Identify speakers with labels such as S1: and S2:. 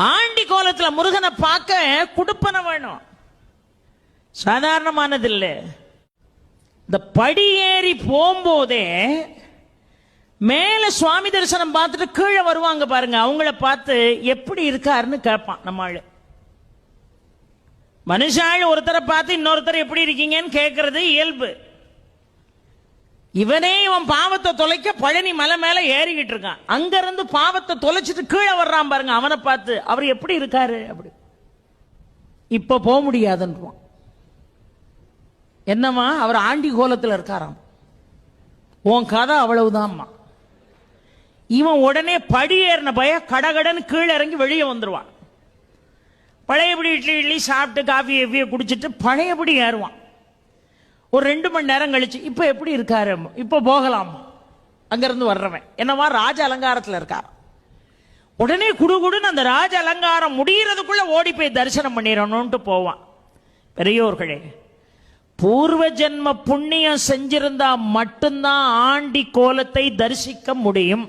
S1: Aunty கோலத்தில் முருகனை பார்க்க குடுப்பனை வேணும், சாதாரணமானது இல்லை. இந்த படி ஏறி போகும்போதே மேல சுவாமி தரிசனம் பார்த்துட்டு கீழே வருவாங்க பாருங்க, அவங்கள பார்த்து எப்படி இருக்காருன்னு கேட்பான் நம்ம ஆளு. மனுஷாள் ஒருத்தரை பார்த்து இன்னொருத்தர் எப்படி இருக்கீங்கன்னு கேட்கறது இயல்பு. இவன் பாவத்தை தொலைக்க பழனி மலை மேல ஏறிக்கிட்டு இருக்கான், அங்க இருந்து பாவத்தை தொலைச்சிட்டு கீழே வர்றான் பாருங்க, அவனை பார்த்து அவர் எப்படி இருக்காரு அப்படி. இப்ப போக முடியாதுன்றான். என்னம்மா அவர் ஆண்டி கோலத்தில் இருக்காராம், உன் கதை அவ்வளவுதான்மா. இவன் உடனே படி ஏறின பய கடகடன்னு கீழே இறங்கி வெளியே வந்துருவான். பழையபடி இட்லி சாப்பிட்டு காஃபி எவ்விய குடிச்சிட்டு பழையபடி ஏறுவான். ஒரு 2 மணி நேரம் கழிச்சு இப்ப எப்படி இருக்காரு, இப்ப போகலாம். அங்கிருந்து வர்றவன் என்னவா ராஜ அலங்காரத்தில் இருக்கார். உடனே குடுகுடுன்னு அந்த ராஜ அலங்காரம் முடிகிறதுக்குள்ள ஓடி போய் தரிசனம் பண்ணிடணும்ட்டு போவான். பெரியோர்களே, பூர்வ ஜென்ம புண்ணியம் செஞ்சிருந்தா மட்டும்தான் ஆண்டி கோலத்தை தரிசிக்க முடியும்.